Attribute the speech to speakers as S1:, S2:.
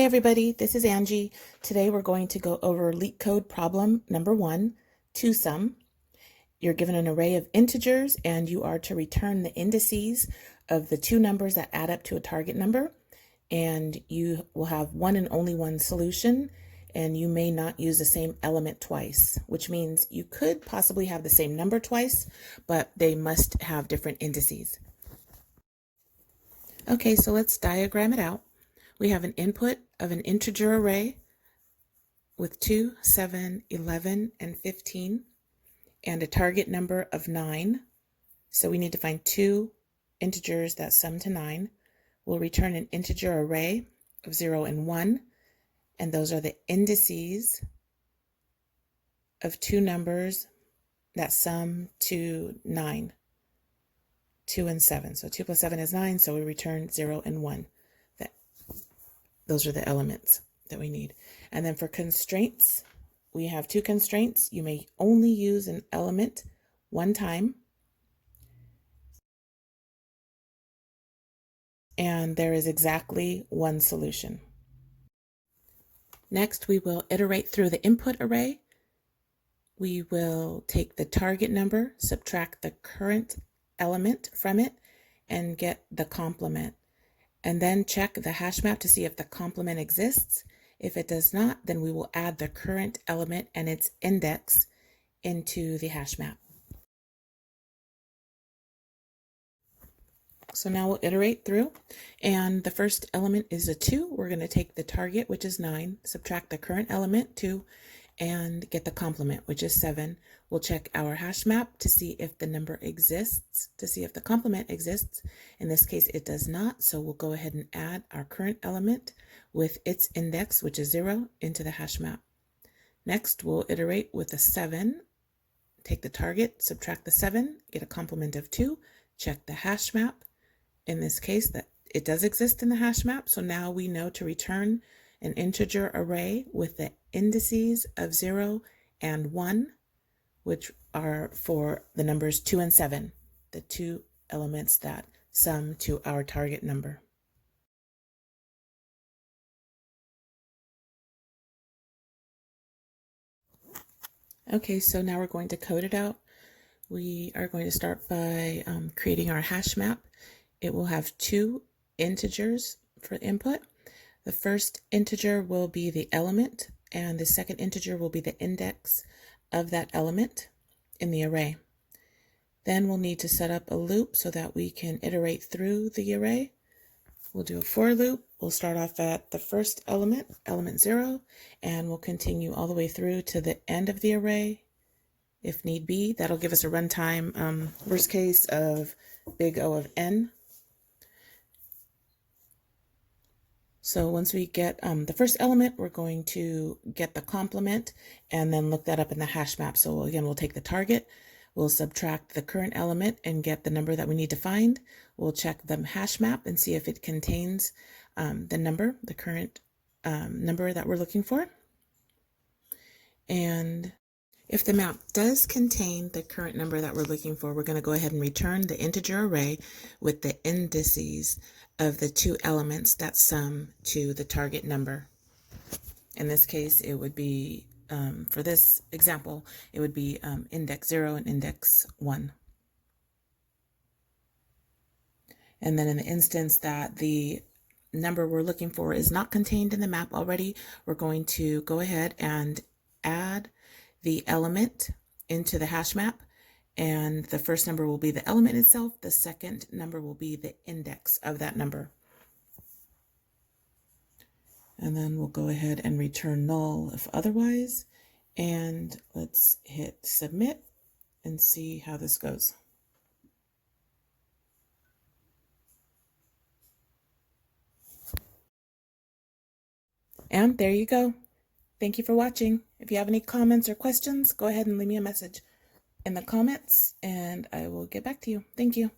S1: everybody, this is Angie. Today we're going to go over Leetcode problem number 1, two-sum. You're given an array of integers and you are to return the indices of the two numbers that add up to a target number. And you will have one and only one solution, and you may not use the same element twice, which means you could possibly have the same number twice, but they must have different indices. Okay, so let's diagram it out. We have an input of an integer array with 2, 7, 11, and 15, and a target number of 9. So we need to find two integers that sum to 9. We'll return an integer array of 0 and 1, and those are the indices of two numbers that sum to 9, 2 and 7. So 2 plus 7 is 9, so we return 0 and 1. Those are the elements that we need. And then for constraints, we have two constraints. You may only use an element one time. And there is exactly one solution. Next, we will iterate through the input array. We will take the target number, subtract the current element from it, and get the complement. And then check the hash map to see if the complement exists. If it does not, then we will add the current element and its index into the hash map. So now we'll iterate through, and the first element is a 2. We're going to take the target, which is 9, subtract the current element, 2, and get the complement, which is 7. We'll check our hash map to see if the number exists, to see if the complement exists. In this case, it does not, so we'll go ahead and add our current element with its index, which is 0, into the hash map. Next, we'll iterate with a 7. Take the target, subtract the 7, get a complement of 2, check the hash map. In this case, that it does exist in the hash map, so now we know to return an integer array with the indices of 0 and 1, which are for the numbers 2 and 7, the two elements that sum to our target number. Okay, so now we're going to code it out. We are going to start by creating our hash map. It will have two integers for input. The first integer will be the element, and the second integer will be the index of that element in the array. Then we'll need to set up a loop so that we can iterate through the array. We'll do a for loop. We'll start off at the first element, element 0, and we'll continue all the way through to the end of the array if need be. That'll give us a runtime worst case of big O of n. So once we get the first element, we're going to get the complement and then look that up in the hash map. So again, we'll take the target, we'll subtract the current element and get the number that we need to find. We'll check the hash map and see if it contains the number, the current number that we're looking for. And if the map does contain the current number that we're looking for, we're going to go ahead and return the integer array with the indices of the two elements that sum to the target number. In this case, it would be, for this example, it would be index 0 and index 1. And then in the instance that the number we're looking for is not contained in the map already, we're going to go ahead and add the element into the hash map, and the first number will be the element itself. The second number will be the index of that number. And then we'll go ahead and return null if otherwise, and let's hit submit and see how this goes. And there you go. Thank you for watching. If you have any comments or questions, go ahead and leave me a message in the comments and I will get back to you. Thank you.